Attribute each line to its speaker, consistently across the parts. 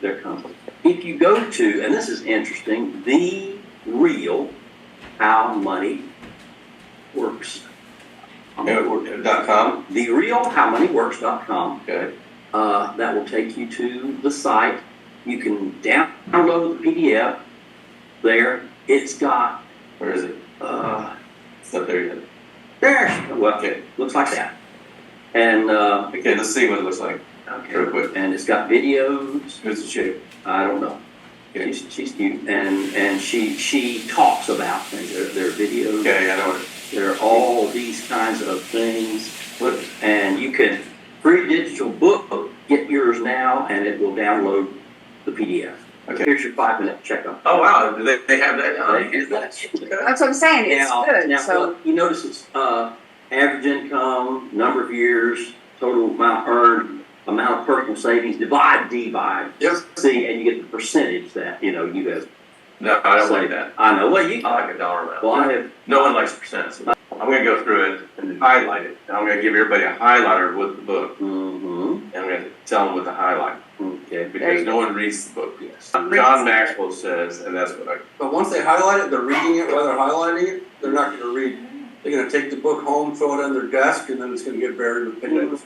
Speaker 1: they're coming. If you go to, and this is interesting, the real how money works.
Speaker 2: .com?
Speaker 1: The real howmoneyworks.com.
Speaker 2: Okay.
Speaker 1: That will take you to the site. You can download the PDF there. It's got.
Speaker 2: Where is it? It's not there yet.
Speaker 1: There. Well, okay. Looks like that. And
Speaker 2: okay, let's see what it looks like.
Speaker 1: Okay.
Speaker 2: Real quick.
Speaker 1: And it's got videos.
Speaker 2: Who's the shape?
Speaker 1: I don't know. Okay. She's cute, and she talks about things. There are videos.
Speaker 2: Okay, I know it.
Speaker 1: There are all these kinds of things, and you can free digital book. Get yours now, and it will download the PDF.
Speaker 2: Okay.
Speaker 1: Here's your 5-minute checkup.
Speaker 2: Oh wow, they have that.
Speaker 3: That's what I'm saying. It's good.
Speaker 1: Now,
Speaker 3: So
Speaker 1: you notice it's average income, number of years, total amount earned, amount of personal savings, divide D by C, and you get the percentage that you guys.
Speaker 2: No, I don't like that.
Speaker 1: I know. Well, you.
Speaker 2: I like a dollar amount.
Speaker 1: Well, I have.
Speaker 2: No one likes percents. I'm going to go through it and highlight it. And I'm going to give everybody a highlighter with the book.
Speaker 1: Mm-hmm.
Speaker 2: And I'm going to tell them what to highlight.
Speaker 1: Okay.
Speaker 2: Because no one reads the book. Yes. John Maxwell says, and that's what I.
Speaker 4: But once they highlight it, they're reading it while they're highlighting it. They're not going to read. They're going to take the book home, throw it on their desk, and then it's going to get buried with papers.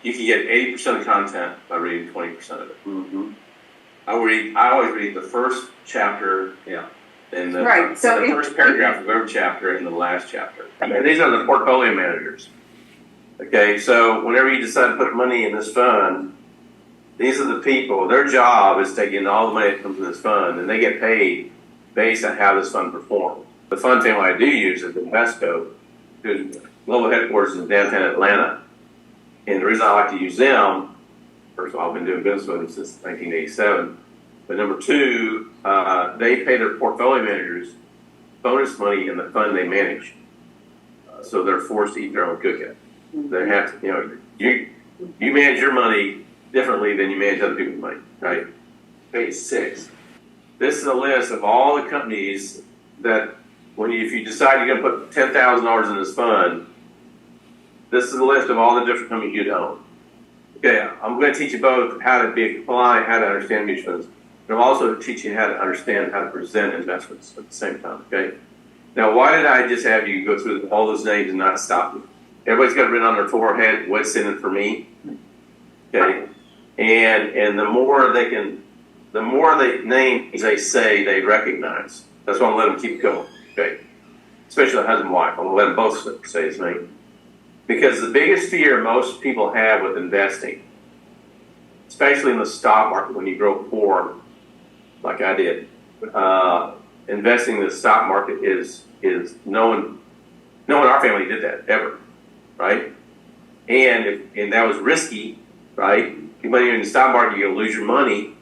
Speaker 2: You can get 80% of content by reading 20% of it.
Speaker 1: Mm-hmm.
Speaker 2: I always read the first chapter.
Speaker 1: Yeah.
Speaker 2: In the,
Speaker 3: right. So
Speaker 2: the first paragraph of every chapter and the last chapter. And these are the portfolio managers. Okay, so whenever you decide to put money in this fund, these are the people. Their job is taking all the money that comes in this fund, and they get paid based on how this fund performs. The fund family I do use is Invesco, whose global headquarters is in downtown Atlanta. And the reason I like to use them, first of all, I've been doing business with them since 1987. But number two, they pay their portfolio managers bonus money in the fund they manage. So they're forced to eat their own cooking. They have to, you manage your money differently than you manage other people's money, right? Page 6. This is a list of all the companies that, if you decide you're going to put $10,000 in this fund, this is a list of all the different companies you'd own. Okay, I'm going to teach you both how to be a client, how to understand mutual funds. And I'm also teaching you how to understand how to present investments at the same time, okay? Now, why did I just have you go through all those names and not stop you? Everybody's got written on their forehead, what's in it for me, okay? And the more names they say, they recognize. That's why I'm going to let them keep going, okay? Especially the husband and wife. I'm going to let them both say his name. Because the biggest fear most people have with investing, especially in the stock market when you grow poor, like I did, investing in the stock market is no one in our family did that ever, right? And that was risky, right? When you're in the stock market, you're gonna lose your money.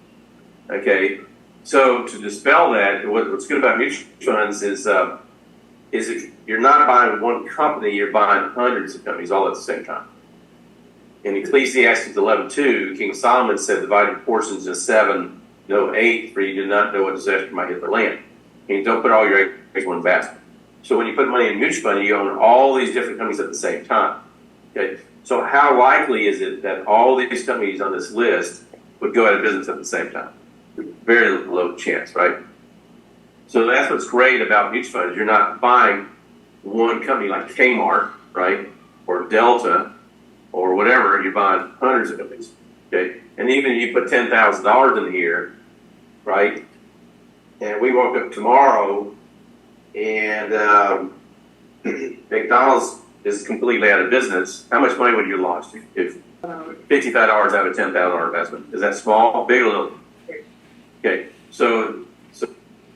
Speaker 2: Okay, so to dispel that, what's good about mutual funds is if you're not buying one company, you're buying hundreds of companies all at the same time. In Ecclesiastes 11:2, King Solomon said, "Divide your portions into 7, no 8, for you do not know what disaster might hit the land." And don't put all your eggs in one basket. So when you put money in a mutual fund, you own all these different companies at the same time. Okay. So how likely is it that all these companies on this list would go out of business at the same time? Very low chance, right? So that's what's great about mutual funds. You're not buying one company like Kmart, right, or Delta, or whatever. You're buying hundreds of companies. Okay, and even if you put $10,000 in here, right, and we woke up tomorrow and McDonald's is completely out of business, how much money would you have lost if $55 out of a $10,000 investment? Is that small, big, or little? Okay, so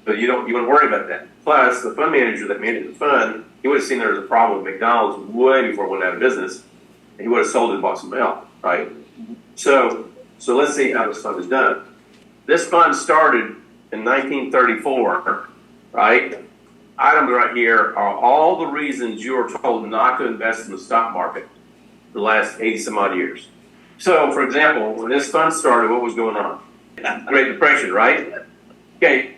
Speaker 2: you wouldn't worry about that. Plus, the fund manager that managed the fund, he would have seen there was a problem with McDonald's way before it went out of business, and he would have sold it and bought something else, right? So let's see how this fund is done. This fund started in 1934, right? Items right here are all the reasons you were told not to invest in the stock market the last 80 some odd years. So, for example, when this fund started, what was going on? Great Depression, right? Okay,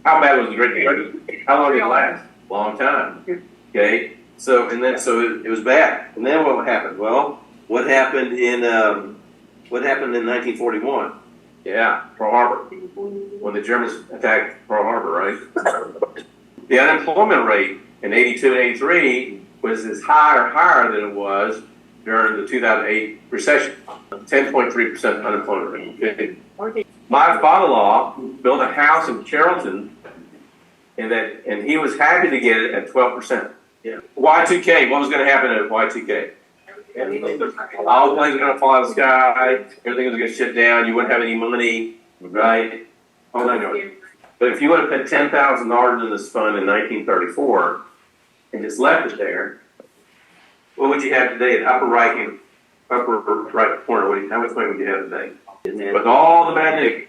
Speaker 2: how bad was the Great Depression? How long did it last? Long time. Okay, so it was bad. And then what happened? Well, what happened in 1941? Yeah, Pearl Harbor. When the Germans attacked Pearl Harbor, right? The unemployment rate in 82 and 83 was as high or higher than it was during the 2008 recession. 10.3% unemployment rate. Okay. My father-in-law built a house in Carrollton, and he was happy to get it at 12%. Yeah. Y2K, what was going to happen at Y2K? All the planes were going to fall out of the sky, everything was going to shut down, you wouldn't have any money, right? All that going. But if you would have put $10,000 in this fund in 1934 and just left it there, what would you have today? The upper right corner, how much money would you have today? With all the bad news,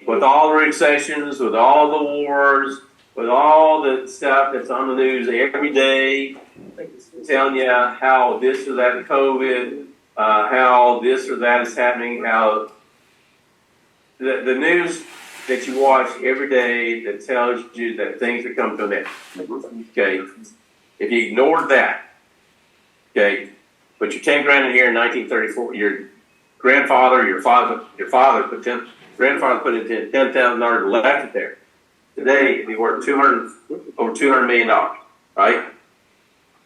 Speaker 2: with all the recessions, with all the wars, with all the stuff that's on the news every day, telling you how this or that COVID, how this or that is happening, how the news that you watch every day that tells you that things are coming to an end. Okay, if you ignored that, okay, put your 10 grand in here in 1934. Your grandfather, your father put in $10,000 and left it there. Today, it'd be worth over $200 million, right?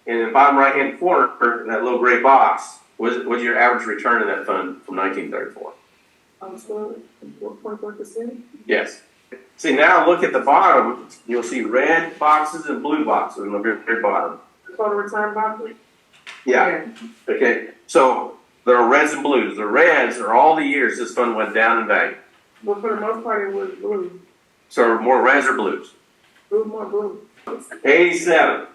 Speaker 2: And in the bottom right-hand corner, in that little gray box, what's your average return in that fund from 1934? 4.4%? Yes. See, now look at the bottom. You'll see red boxes and blue boxes on the very bottom.
Speaker 3: Total return boxes?
Speaker 2: Yeah. Okay. So there are reds and blues. The reds are all the years this fund went down in value.
Speaker 3: Well, for the most part, it was blue.
Speaker 2: So more reds or blues?
Speaker 3: More blue.
Speaker 2: 87.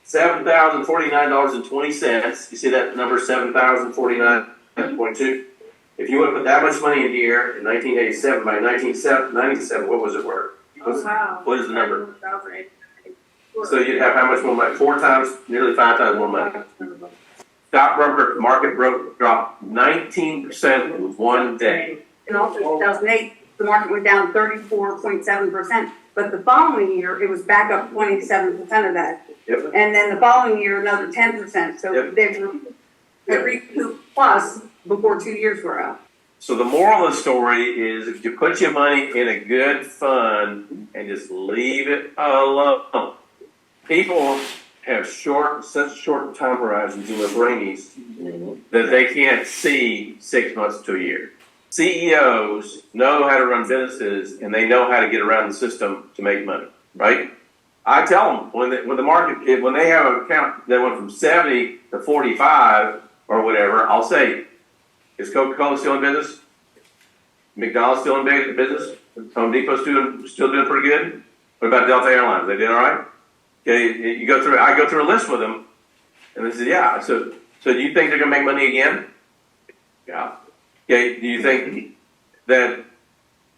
Speaker 2: $7,049.20. You see that number, 7,049.2? If you would have put that much money in here in 1987, by 1997, what was it worth? What is the number? So you'd have how much more money? 4 times, nearly 5 times more money. Stockbroker market dropped 19% in one day.
Speaker 3: And also in 2008, the market went down 34.7%. But the following year, it was back up 27% of that.
Speaker 2: Yep.
Speaker 3: And then the following year, another 10%. So they were recouped plus before 2 years were out.
Speaker 2: So the moral of the story is if you put your money in a good fund and just leave it alone. People have such short time horizons in their brainies that they can't see 6 months to a year. CEOs know how to run businesses and they know how to get around the system to make money, right? I tell them when the market, when they have an account that went from 70 to 45 or whatever, I'll say, is Coca-Cola still in business? McDonald's still in business? Home Depot's still doing pretty good? What about Delta Airlines? They did all right? Okay, I go through a list with them, and they say, yeah. So do you think they're going to make money again? Yeah. Okay. Do you think that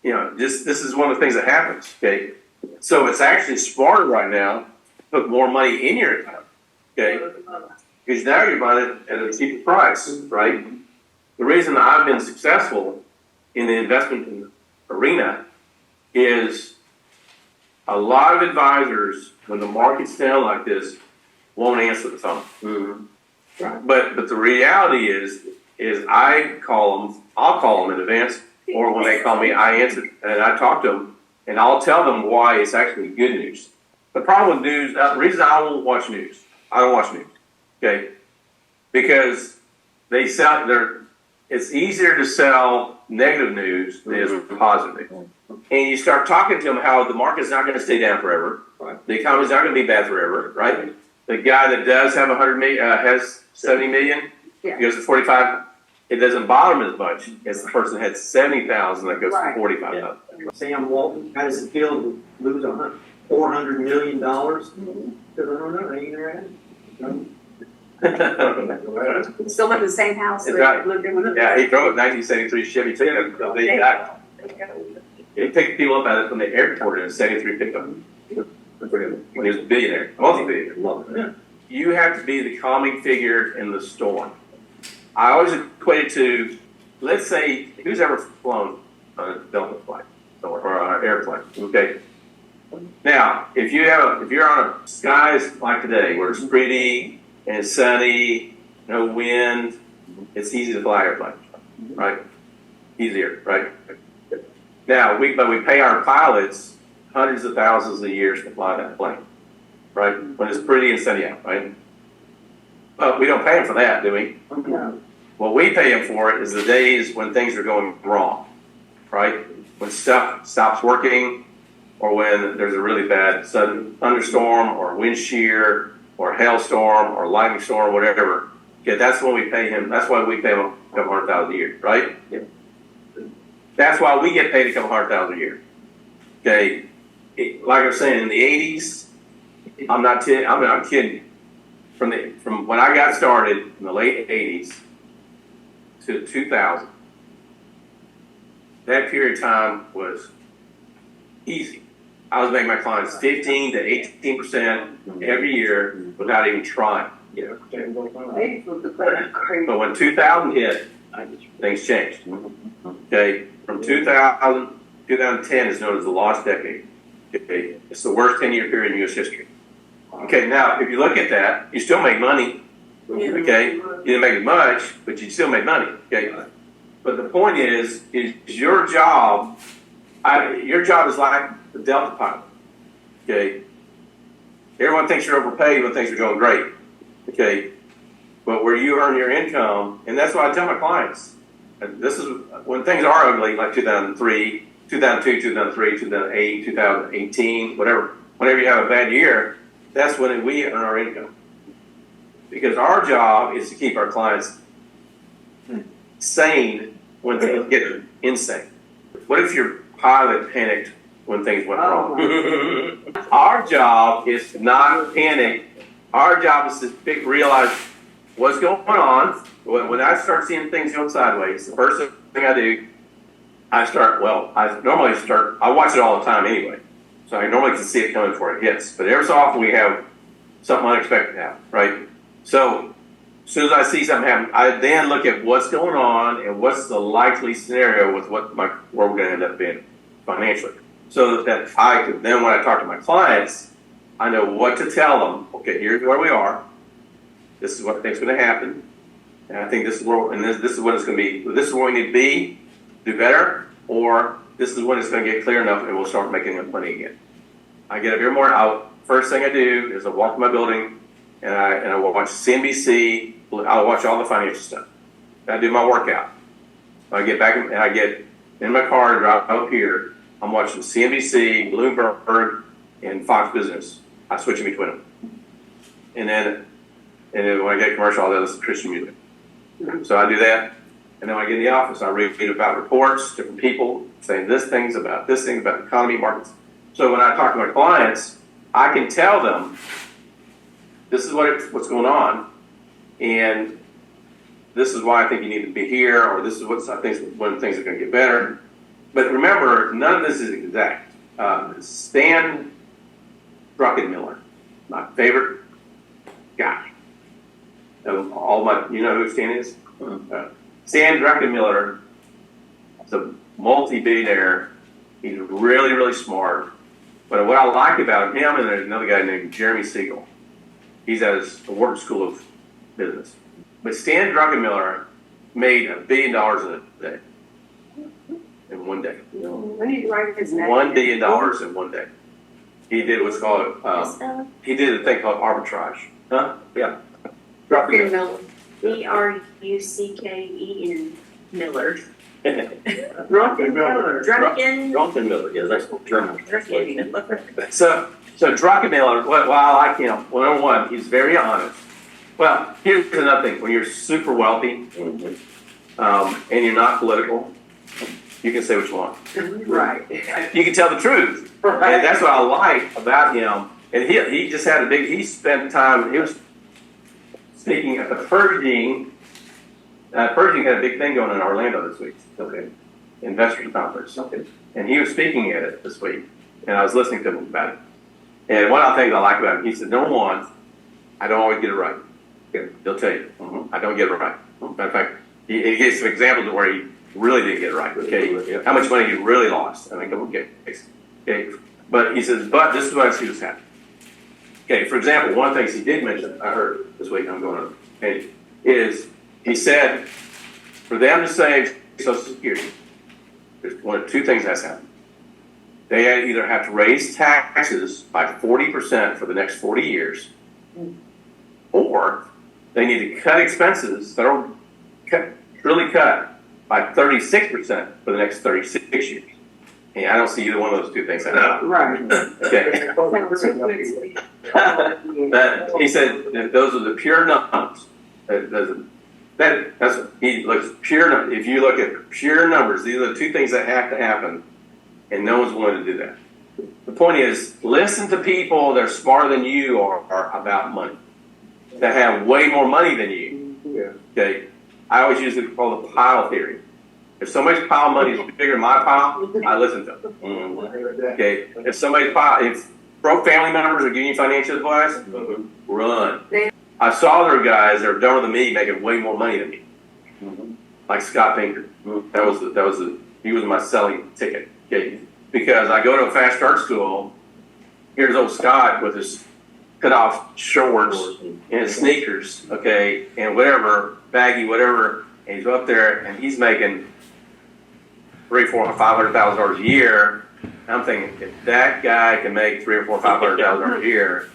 Speaker 2: this is one of the things that happens? Okay. So it's actually smarter right now to put more money in your account. Okay. Because now you're buying it at a cheaper price, right? The reason I've been successful in the investment arena is a lot of advisors, when the market's down like this, won't answer the phone. Mm-hmm. Right. But the reality is I'll call them in advance, or when they call me, I answer and I talk to them, and I'll tell them why it's actually good news. The problem with news, the reason I don't watch news, okay, because it's easier to sell negative news than it is positive news. And you start talking to them how the market's not going to stay down forever. Right. The economy's not going to be bad forever, right? The guy that does have 100 million, has 70 million, goes to 45. It doesn't bother him as much as the person that had 70,000 that goes to 45,000.
Speaker 1: Yeah. Sam Walton, how does it feel to lose $400 million? Because I don't know, ain't there?
Speaker 3: Still live in the same house.
Speaker 2: Right. Yeah, he drove a 1973 Chevy pickup. He picked people up at it from the airport in a 73 pickup. When he was a billionaire, multi-billionaire. You have to be the calming figure in the storm. I always equate it to, let's say, who's ever flown on a Delta flight or an airplane? Okay. Now, if you're on a skies like today, where it's pretty and it's sunny, no wind, it's easy to fly airplanes, right? easier, right? Now, but we pay our pilots hundreds of thousands a year to fly that plane, right? When it's pretty and sunny out, right? But we don't pay them for that, do we?
Speaker 3: No.
Speaker 2: What we pay them for is the days when things are going wrong, right? When stuff stops working, or when there's a really bad sudden thunderstorm, or wind shear, or hailstorm, or lightning storm, whatever. Okay, that's when we pay him. That's why we pay him a couple $100,000 a year, right? Yeah. That's why we get paid a couple $100,000 a year. Okay, like I was saying, in the '80s, I'm not kidding. From when I got started in the late '80s to 2000, that period of time was easy. I was making my clients 15 to 18% every year without even trying.
Speaker 3: Maybe it was the crazy.
Speaker 2: But when 2000 hit, things changed. Okay, from 2000, 2010 is known as the lost decade. Okay, it's the worst 10-year period in U.S. history. Okay, now if you look at that, you still make money. Okay, you didn't make much, but you still made money. Okay, but the point is your job. Your job is like the Delta pilot. Okay, everyone thinks you're overpaid, everyone thinks you're going great. Okay, but where you earn your income, and that's what I tell my clients. And this is when things are ugly, like 2003, 2002, 2003, 2008, 2018, whatever. Whenever you have a bad year, that's when we earn our income. Because our job is to keep our clients sane when things get insane. What if your pilot panicked when things went wrong? Our job is to not panic. Our job is to realize what's going on. When I start seeing things going sideways, the first thing I do, I watch it all the time anyway. So I normally can see it coming before it hits. But every so often we have something unexpected happen, right? So as soon as I see something happen, I then look at what's going on and what's the likely scenario with where we're going to end up being financially. So that I could then, when I talk to my clients, I know what to tell them. Okay, here's where we are. This is what I think is going to happen. And I think this is where, and this is what it's going to be. This is where we need to be, do better, or this is when it's going to get clear enough and we'll start making enough money again. I get up every morning. First thing I do is I walk to my building and I will watch CNBC. I'll watch all the financial stuff. I do my workout. I get back and I get in my car and drive up here. I'm watching CNBC, Bloomberg, and Fox Business. I switch in between them. And then when I get commercial, I'll listen to Christian music. So I do that. And then when I get in the office, I read about reports, different people saying this thing about the economy, markets. So when I talk to my clients, I can tell them this is what's going on, and this is why I think you need to be here, or this is what I think when things are going to get better. But remember, none of this is exact. Stan Druckenmiller, my favorite guy. You know who Stan is? Stan Druckenmiller is a multi-billionaire. He's really, really smart. But what I like about him, and there's another guy named Jeremy Siegel. He's at his Wharton School of Business. But Stan Druckenmiller made $1 billion in a day. In one day.
Speaker 3: When did you write his name?
Speaker 2: $1 billion in one day. He did what's called, he did a thing called arbitrage. Huh? Yeah.
Speaker 3: Druckenmiller.
Speaker 5: Drucken Miller.
Speaker 3: Druckenmiller.
Speaker 1: Druckenmiller, yeah, that's German.
Speaker 2: So Druckenmiller, well, I like him. Well, number one, he's very honest. Well, here's another thing. When you're super wealthy and you're not political, you can say what you want.
Speaker 3: Right.
Speaker 2: You can tell the truth.
Speaker 3: Right.
Speaker 2: And that's what I like about him. And he just had he spent time, he was speaking at the Pershing. Pershing had a big thing going on in Orlando this week. Okay. Investors conference. Okay. And he was speaking at it this week. And I was listening to him about it. And one of the things I like about him, he said, number one, I don't always get it right. He'll tell you, I don't get it right. Matter of fact, he gives some examples of where he really didn't get it right. Okay. How much money he really lost. I think, okay. But he says, but this is what I see what's happening. Okay, for example, one of the things he did mention, I heard this week, I'm going to page, is he said for them to save Social Security, there's one of two things that's happened. They either have to raise taxes by 40% for the next 40 years, or they need to cut expenses, really cut by 36% for the next 36 years. And I don't see either one of those two things happening.
Speaker 3: Right.
Speaker 2: Okay. He said that those are the pure numbers. He looks pure. If you look at pure numbers, these are the two things that have to happen, and no one's willing to do that. The point is, listen to people that are smarter than you are about money, that have way more money than you.
Speaker 4: Yeah.
Speaker 2: Okay. I always use it called the pile theory. If somebody's pile of money is bigger than my pile, I listen to them. Okay. If somebody's pile, if broke family members are giving you financial advice, run. I saw there were guys that are dumber than me making way more money than me, like Scott Pinker. He was my selling ticket. Okay. Because I go to a fast start school, here's old Scott with his cut off shorts and his sneakers, okay, and whatever, baggy, whatever, and he's up there and he's making $300,000, $400,000, $500,000 a year. I'm thinking, if that guy can make $300,000 or $500,000 a year,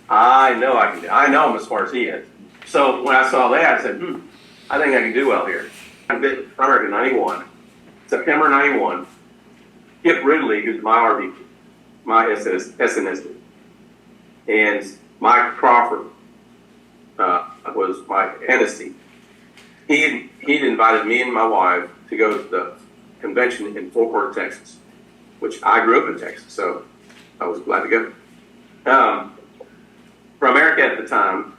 Speaker 2: I know I can. I know I'm as smart as he is. So when I saw that, I said, I think I can do well here. I bit America 91, September 91. Skip Ridley, who's my RVP, my SNSD, and Mike Crawford was my NSD. He'd invited me and my wife to go to the convention in Fort Worth, Texas, which I grew up in Texas, so I was glad to go. For America at the time,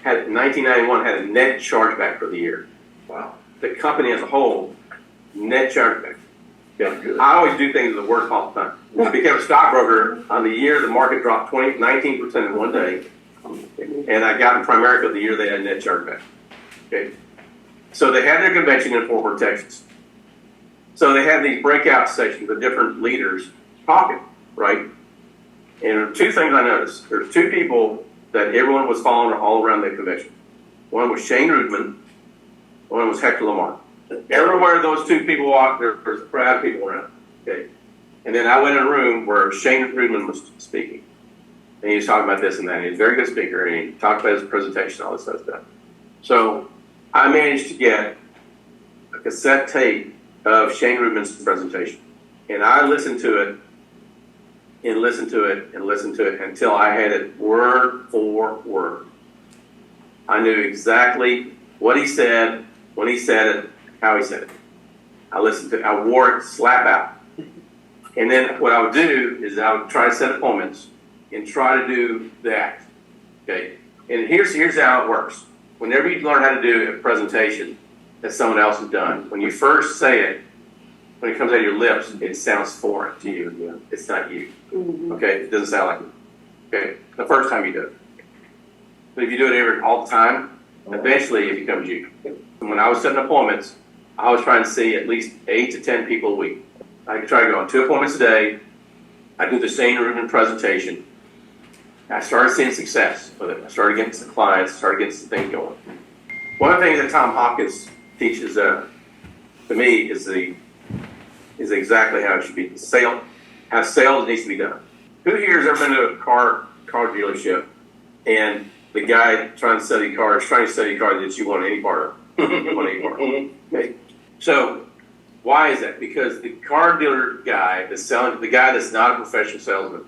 Speaker 2: in 1991, had a net chargeback for the year. Wow. The company as a whole, net chargeback. Yeah. I always do things that work all the time. I became a stockbroker on the year the market dropped 19% in one day, and I got in Primerica the year they had net chargeback. Okay. So they had their convention in Fort Worth, Texas. So they had these breakout sessions with different leaders talking, right? And there are two things I noticed. There's two people that everyone was following all around the convention. One was Shane Rudman, one was Hector Lamar. Everywhere those two people walked, there was a crowd of people around. Okay. And then I went in a room where Shane Rudman was speaking. And he was talking about this and that. And he's a very good speaker, and he talked about his presentation, all this stuff. So I managed to get a cassette tape of Shane Rudman's presentation. And I listened to it and listened to it and listened to it until I had it word for word. I knew exactly what he said, when he said it, how he said it. I listened to it. I wore it slap out. And then what I would do is I would try to set appointments and try to do that. Okay. And here's how it works. Whenever you learn how to do a presentation that someone else has done, when you first say it, when it comes out of your lips, it sounds foreign to you. It's not you. Okay? It doesn't sound like you. Okay? The first time you do it. But if you do it all the time, eventually it becomes you. And when I was setting appointments, I was trying to see at least 8 to 10 people a week. I could try to go on 2 appointments a day. I do the Shane Rudman presentation. I started seeing success with it. I started getting some clients, started getting some things going. One of the things that Tom Hopkins teaches to me is exactly how it should be. How sales needs to be done. Who here has ever been to a car dealership and the guy trying to sell you cars, trying to sell you a car that you want any part of? You want any part. Okay. So why is that? Because the car dealer guy that's selling, the guy that's not a professional salesman,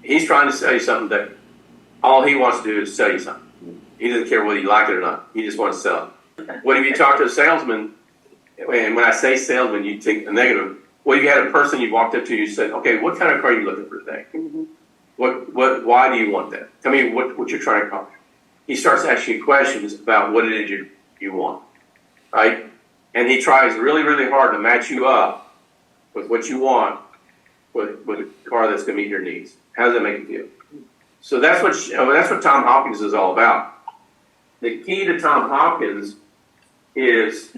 Speaker 2: he's trying to sell you something that all he wants to do is sell you something. He doesn't care whether you like it or not. He just wants to sell it. What if you talk to a salesman, and when I say salesman, you take a negative. What if you had a person you walked up to, you said, okay, what kind of car are you looking for today? Why do you want that? Tell me what you're trying to accomplish. He starts asking you questions about what it is you want, right? And he tries really, really hard to match you up with what you want with a car that's going to meet your needs. How does that make you feel? So that's what Tom Hopkins is all about. The key to Tom Hopkins is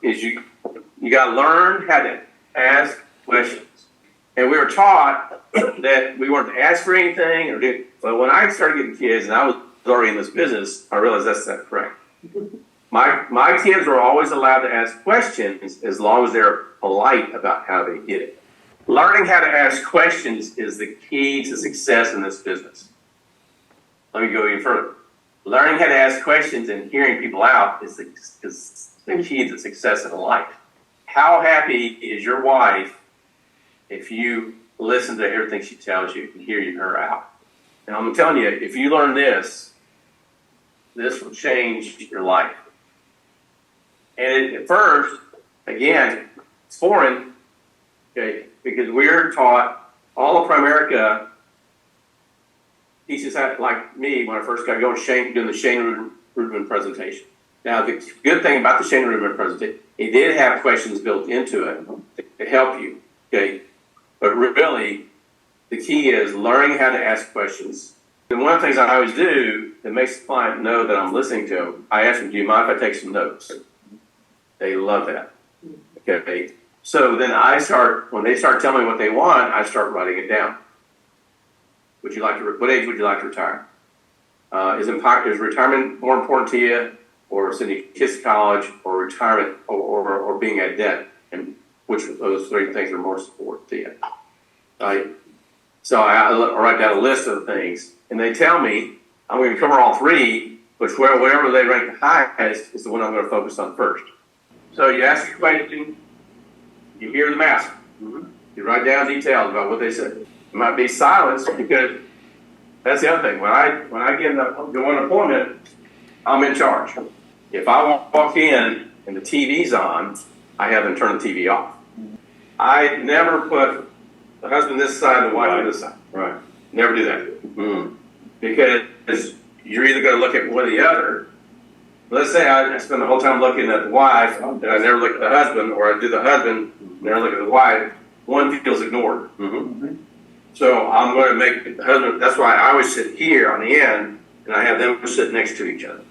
Speaker 2: you got to learn how to ask questions. And we were taught that we weren't to ask for anything. But when I started getting kids and I was already in this business, I realized that's not correct. My kids were always allowed to ask questions as long as they're polite about how they did it. Learning how to ask questions is the key to success in this business. Let me go even further. Learning how to ask questions and hearing people out is the key to success in life. How happy is your wife if you listen to everything she tells you and hear her out? And I'm telling you, if you learn this will change your life. And at first, again, it's foreign, okay, because we're taught, all of Primerica teaches that, like me, when I first got going, doing the Shane Ruderman presentation. Now, the good thing about the Shane Ruderman presentation, it did have questions built into it to help you, okay? But really, the key is learning how to ask questions. And one of the things I always do that makes the client know that I'm listening to them, I ask them, do you mind if I take some notes? They love that. Okay. So then when they start telling me what they want, I start writing it down. What age would you like to retire? Is retirement more important to you, or sending kids to college, or retirement, or being at debt? And which of those three things are more important to you? Right? So I write down a list of things, and they tell me I'm going to cover all three, but whatever they rank the highest is the one I'm going to focus on first. So you ask a question, you hear them ask. You write down details about what they said. It might be silence, because that's the other thing. When I get go on an appointment, I'm in charge. If I walk in and the TV's on, I have them turn the TV off. I never put the husband this side, the wife on this side.
Speaker 1: Right.
Speaker 2: Never do that. Because you're either going to look at one or the other. Let's say I spend the whole time looking at the wife, and I never look at the husband, or I do the husband, never look at the wife. One feels ignored. So I'm going to make the husband. That's why I always sit here on the end, and I have them sit next to each other.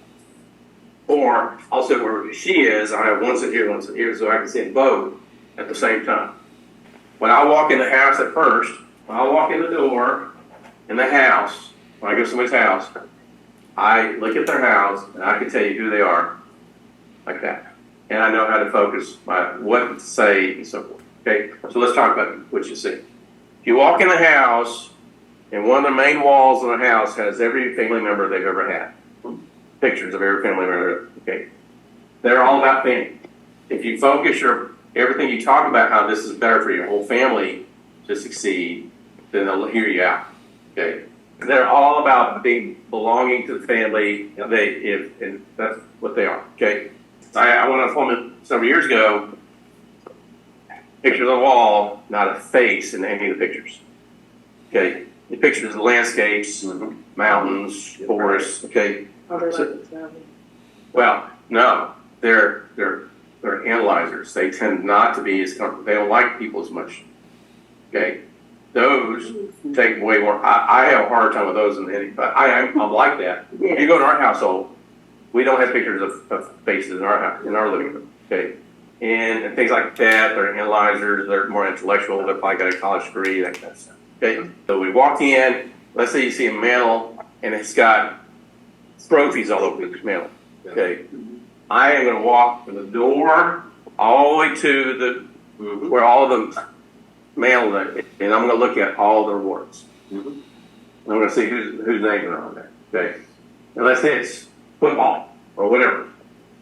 Speaker 2: Or I'll sit where she is. I have one sit here, so I can see them both at the same time. When I walk in the house at first, when I walk in the door in the house, when I go to somebody's house, I look at their house, and I can tell you who they are, like that. And I know how to focus what to say and so forth. Okay, so let's talk about what you see. If you walk in the house, and one of the main walls of the house has every family member they've ever had. Pictures of every family member. Okay, they're all about family. If you focus everything you talk about how this is better for your whole family to succeed, then they'll hear you out. Okay. They're all about belonging to the family. And that's what they are. Okay. I went on a appointment several years ago. Pictures on the wall, not a face in any of the pictures. Okay. The pictures of landscapes, mountains, forests. Okay. Well, no, they're analyzers. They tend not to be as comfortable. They don't like people as much. Okay. Those take way more. I have a harder time with those than any, but I'm like that. Yeah. If you go to our household, we don't have pictures of faces in our house, in our living room. Okay, and things like that. They're analyzers. They're more intellectual. They're probably got a college degree, that kind of stuff. Okay, so we walk in. Let's say you see a mantle, and it's got trophies all over this mantle. Okay, I am going to walk from the door all the way to the where all of them. Mail it, and I'm going to look at all the rewards. I'm going to see whose names are on there. Okay, and let's say it's football or whatever.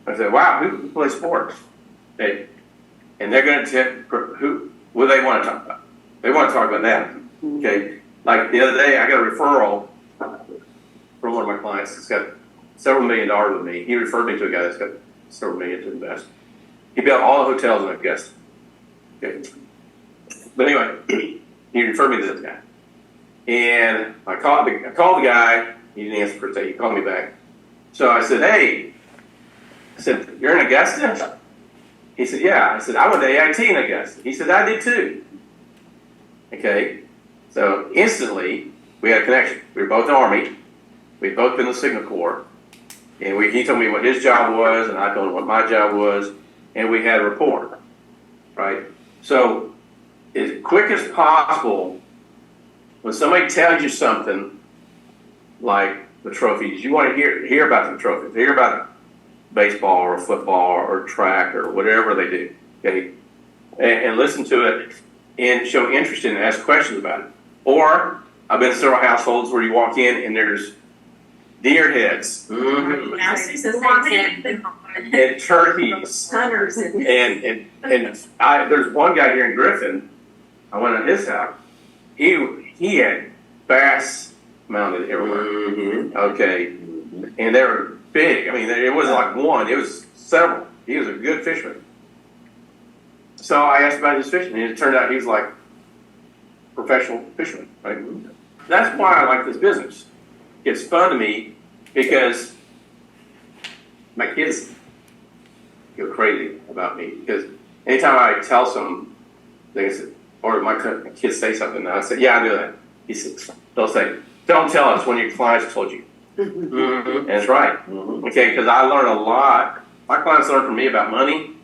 Speaker 2: I say, wow, who plays sports? Okay, and they're going to tip what they want to talk about. They want to talk about that. Okay, like the other day, I got a referral from one of my clients that's got several $1 million with me. He referred me to a guy that's got several million to invest. He built all the hotels in Augusta. Okay. But anyway, he referred me to this guy. And I called the guy. He didn't answer for a second. He called me back. So I said, hey. I said, you're in Augusta? He said, yeah. I said, I went to AIT in Augusta. He said, I did too. Okay. So instantly, we had a connection. We were both in the Army. We'd both been in the Signal Corps. And he told me what his job was, and I told him what my job was. And we had a rapport. Right? So, as quick as possible, when somebody tells you something like the trophies, you want to hear about the trophies, hear about baseball or football or track or whatever they do, okay? And listen to it and show interest in it and ask questions about it. Or I've been in several households where you walk in and there's deer heads and turkeys
Speaker 5: Hunters and.
Speaker 2: and there's one guy here in Griffin. I went to his house. He had bass mounted everywhere.
Speaker 1: Mm-hmm.
Speaker 2: Okay, and they were big. I mean, it wasn't like one; it was several. He was a good fisherman. So I asked about his fishing, and it turned out he was like professional fisherman. Right? That's why I like this business. It's fun to me because my kids go crazy about me because anytime I tell some, they say, or my kids say something, and I say, "Yeah, I do that." He says, "They'll say, don't tell us when your clients told you."
Speaker 1: Mm-hmm.
Speaker 2: And it's right. Okay, because I learn a lot. My clients learn from me about money.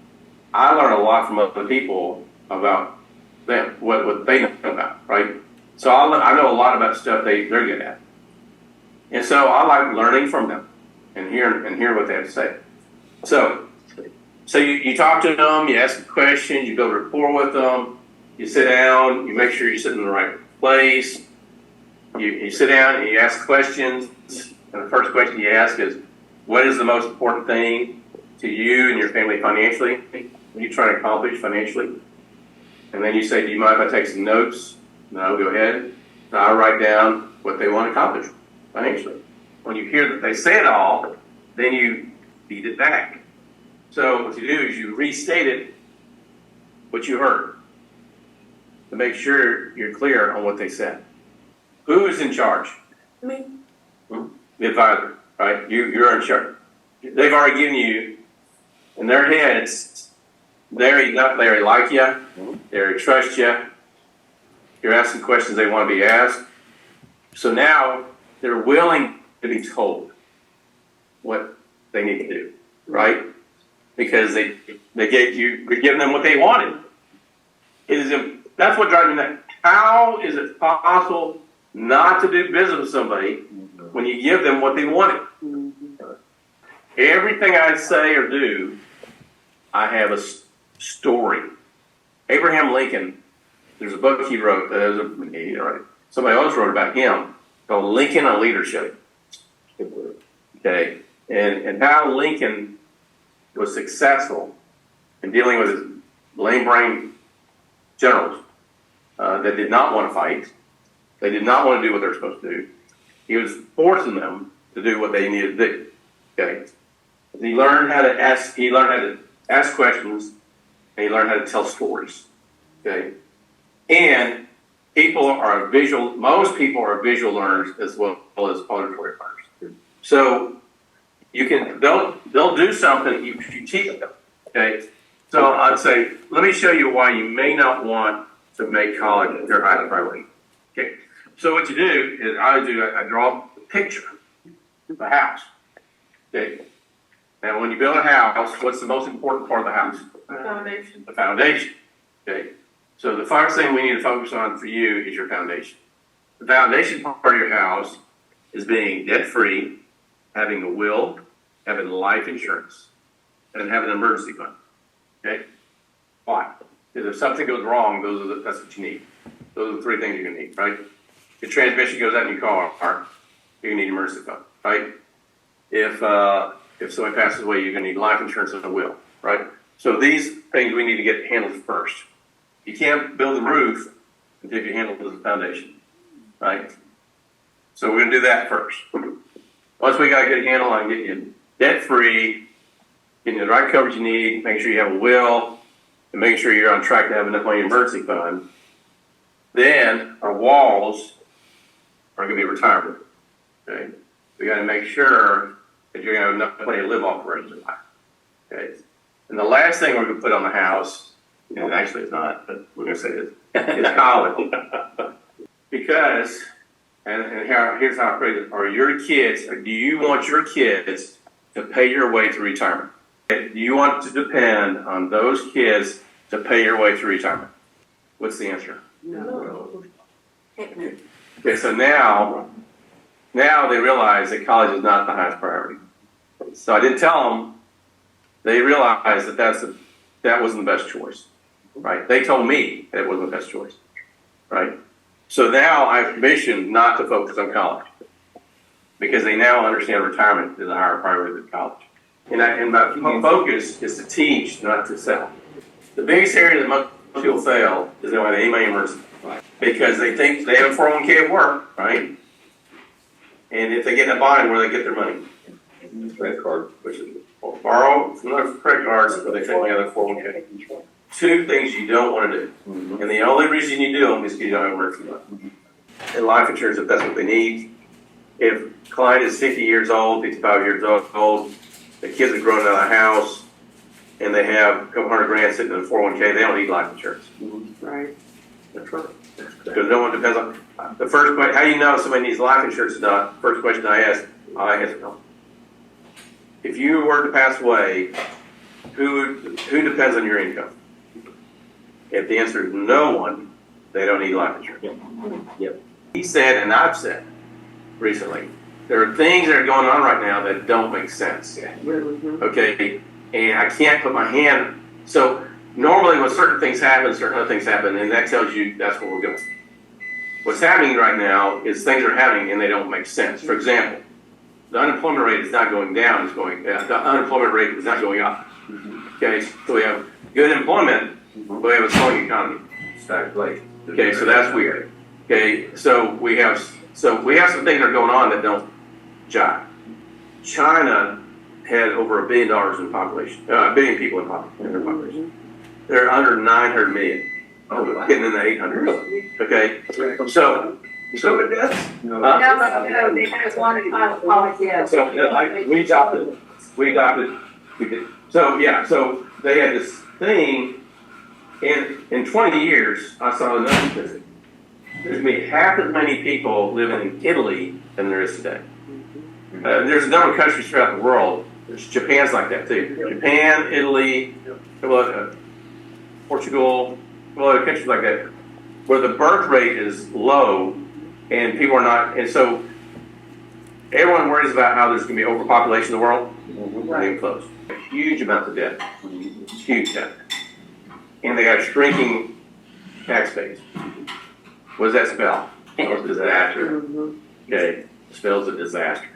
Speaker 2: I learn a lot from other people about them, what they know about, right? So I know a lot about stuff they're good at. And so I like learning from them and hear what they have to say. So you talk to them, you ask them questions, you build rapport with them, you sit down, you make sure you're sitting in the right place. You sit down and you ask questions, and the first question you ask is, what is the most important thing to you and your family financially? What are you trying to accomplish financially? And then you say, do you mind if I take some notes? No, go ahead. And I'll write down what they want to accomplish financially. When you hear that they say it all, then you feed it back. So what you do is you restate it, what you heard, to make sure you're clear on what they said. Who is in charge?
Speaker 5: Me.
Speaker 2: The advisor, right? You're in charge. They've already given you, in their heads, they already like you, they already trust you. You're asking questions they want to be asked. So now they're willing to be told what they need to do, right? Because you're giving them what they wanted. That's what drives me nuts. How is it possible not to do business with somebody when you give them what they wanted? Everything I say or do, I have a story. Abraham Lincoln, there's a book he wrote, somebody else wrote about him, called Lincoln on Leadership. Okay, and how Lincoln was successful in dealing with his lame brain generals that did not want to fight. They did not want to do what they're supposed to do. He was forcing them to do what they needed to do. Okay, he learned how to ask. He learned how to ask questions, and he learned how to tell stories. Okay, and most people are visual learners as well as auditory learners. So they'll do something if you teach them. Okay, so I'd say, let me show you why you may not want to make college your highest priority. Okay, so what you do is I draw a picture of a house. Okay, now when you build a house, what's the most important part of the house?
Speaker 5: Foundation.
Speaker 2: The foundation. Okay, so the first thing we need to focus on for you is your foundation. The foundation part of your house is being debt-free, having a will, having life insurance, and having an emergency fund. Okay? Why? Because if something goes wrong, that's what you need. Those are the three things you're going to need, right? If transmission goes out in your car, you're going to need an emergency fund, right? If somebody passes away, you're going to need life insurance and a will, right? So these things we need to get handled first. You can't build the roof until you handle the foundation, right? So we're going to do that first. Once we got a good handle on getting you debt-free, getting the right coverage you need, making sure you have a will, and making sure you're on track to have enough money in the emergency fund, then our walls are going to be retirement. Okay? We got to make sure that you're going to have enough money to live off the rest of your life. Okay? And the last thing we're going to put on the house, and actually it's not, but we're going to say this, is college. Because, and here's how I phrase it, do you want your kids to pay your way to retirement? Do you want to depend on those kids to pay your way through retirement? What's the answer?
Speaker 5: No.
Speaker 2: Okay, so now they realize that college is not the highest priority. So I didn't tell them they realized that wasn't the best choice, right? They told me that it wasn't the best choice, right? So now I have permission not to focus on college because they now understand retirement is a higher priority than college. And my focus is to teach, not to sell. The biggest area that most people fail is they want an emergency because they think they have a 401k at work, right? And if they get in a bind, where they get their money? Credit card, which is borrow from their credit cards, or they take money out of their 401k. Two things you don't want to do. And the only reason you do them is because you don't have emergency money. And life insurance, if that's what they need. If a client is 50 years old, 55 years old, the kids have grown out of the house, and they have a couple $100,000 sitting in a 401k, they don't need life insurance.
Speaker 3: Right.
Speaker 2: That's right. Because no one depends on, the first question, how do you know if somebody needs life insurance or not? First question I ask no. If you were to pass away, who depends on your income? If the answer is no one, they don't need life insurance.
Speaker 1: Yep.
Speaker 2: He said, and I've said recently, there are things that are going on right now that don't make sense. Okay, and I can't put my hand. So normally when certain things happen, certain other things happen, and that tells you that's where we're going. What's happening right now is things are happening and they don't make sense. For example, the unemployment rate is not going down; the unemployment rate is not going up. Okay, so we have good employment, but we have a slowing economy. Stagflation. Okay, so that's weird. Okay, so we have some things that are going on that don't jive. China had over $1 billion in population, 1 billion people in their population. They're under 900 million, getting in the 800. Okay, so it does.
Speaker 3: No, they just wanted policy.
Speaker 2: So we adopted. So they had this thing, and in 20 years, I saw another statistic. There's going to be half as many people living in Italy than there is today. There's a number of countries throughout the world. Japan's like that too. Japan, Italy, Portugal, other countries like that, where the birth rate is low, and people are not, and so everyone worries about how there's going to be overpopulation in the world. Right. Close. Huge amounts of debt. Huge debt. And they got a shrinking tax base. What does that spell? It's a disaster. Okay, it spells a disaster.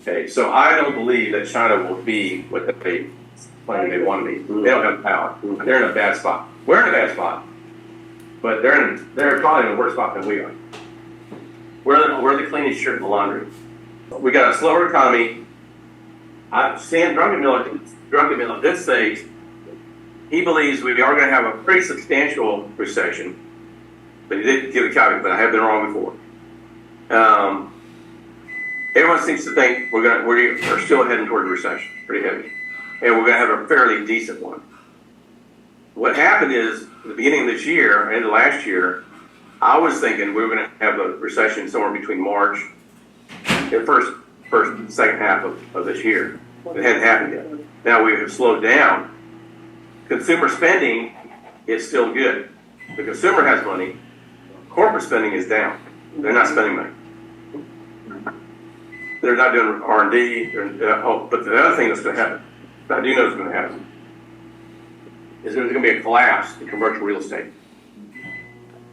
Speaker 2: Okay, so I don't believe that China will be what they claim they want to be. They don't have power. They're in a bad spot. We're in a bad spot, but they're probably in a worse spot than we are. We're the cleanest shirt in the laundry. We got a slower economy. Stan Druckenmiller did say he believes we are going to have a pretty substantial recession. But he did give a caveat, but I have been wrong before. Everyone seems to think we're still heading toward a recession, pretty heavy. And we're going to have a fairly decent one. What happened is, at the beginning of this year, and last year, I was thinking we were going to have a recession somewhere between March and second half of this year. It hadn't happened yet. Now we have slowed down. Consumer spending is still good. The consumer has money. Corporate spending is down. They're not spending money. They're not doing R&D. But the other thing that's going to happen, I do know is going to happen, is there's going to be a collapse in commercial real estate.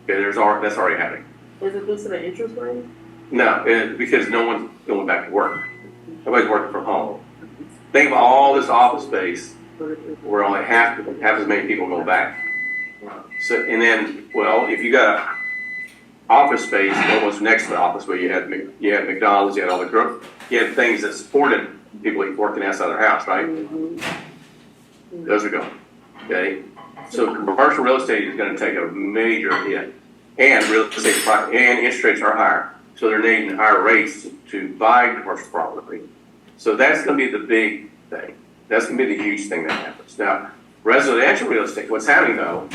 Speaker 2: Okay, that's already happening.
Speaker 5: Is it due to the interest rate?
Speaker 2: No, because no one's going back to work. Everybody's working from home. Think of all this office space where only half as many people go back. So, and then, well, if you got a office space almost next to the office where you had McDonald's, you had all the growth, you had things that supported people working outside their house, right? Those are gone. Okay, so commercial real estate is going to take a major hit, and real estate and interest rates are higher, so they're needing higher rates to buy commercial property. So that's going to be the big thing. That's going to be the huge thing that happens. Now, residential real estate. What's happening though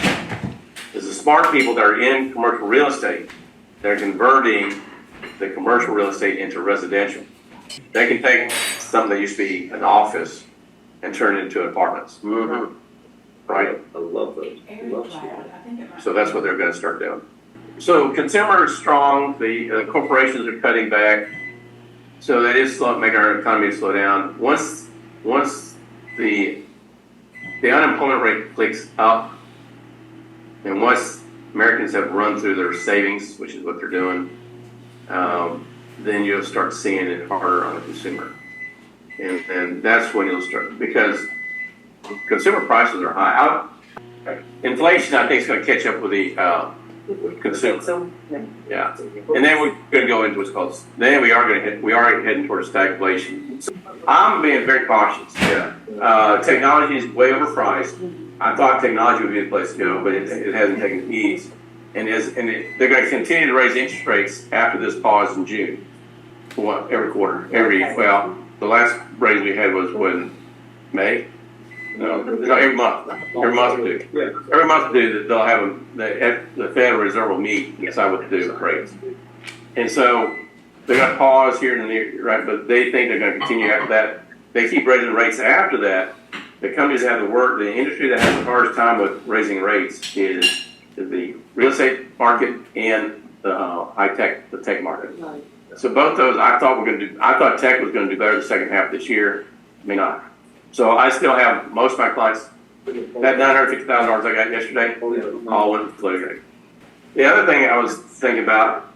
Speaker 2: is the smart people that are in commercial real estate, they're converting the commercial real estate into residential. They can take something that used to be an office and turn it into apartments.
Speaker 1: Mm-hmm.
Speaker 2: Right?
Speaker 1: I love those. I love that.
Speaker 2: So that's what they're going to start doing. So consumer is strong. The corporations are cutting back. So that is making our economy slow down. Once the unemployment rate clicks up, and once Americans have run through their savings, which is what they're doing, then you'll start seeing it harder on the consumer. And that's when you'll start, because consumer prices are high. Inflation, I think, is going to catch up with the consumer. Yeah. And then we're going to go into what's called, then we are heading towards stagflation. So I'm being very cautious. Yeah. Technology is way overpriced. I thought technology would be the place to go, but it hasn't taken the ease. And they're going to continue to raise interest rates after this pause in June. Every quarter. Well, the last raise we had was when, May? No, every month. Every month do. Every month do that they'll have the Federal Reserve will meet and decide what to do with rates. And so they're going to pause here and there, right? But they think they're going to continue after that. They keep raising rates after that. The companies that have to work, the industry that has the hardest time with raising rates is the real estate market and the the tech market. So both those, I thought tech was going to do better the second half of this year. May not. So I still have most of my clients, that $950,000 I got yesterday, all went to floating rate. The other thing I was thinking about,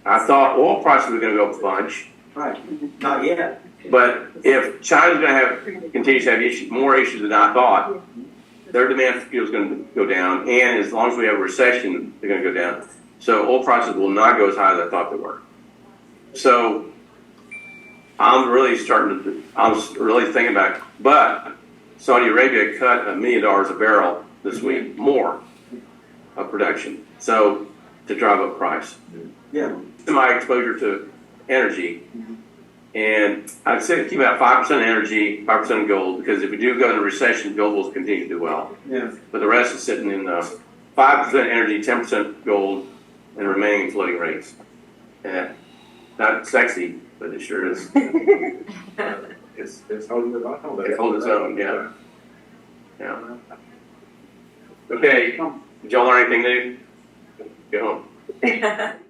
Speaker 2: I thought oil prices were going to go up a bunch.
Speaker 6: Right, not yet.
Speaker 2: But if China's going to continue to have more issues than I thought, their demand for fuel is going to go down, and as long as we have a recession, they're going to go down. So oil prices will not go as high as I thought they were. So I'm really thinking about it. But Saudi Arabia cut $1 million a barrel this week, more of production. So to drive up price.
Speaker 6: Yeah.
Speaker 2: My exposure to energy, and I'd say keep about 5% energy, 5% gold, because if we do go into recession, gold will continue to do well.
Speaker 6: Yeah.
Speaker 2: But the rest is sitting in 5% energy, 10% gold, and remaining floating rates. And not sexy, but it sure is.
Speaker 7: It's holding its own.
Speaker 2: It's holding its own, yeah. Yeah. Okay, did y'all learn anything new? Go home.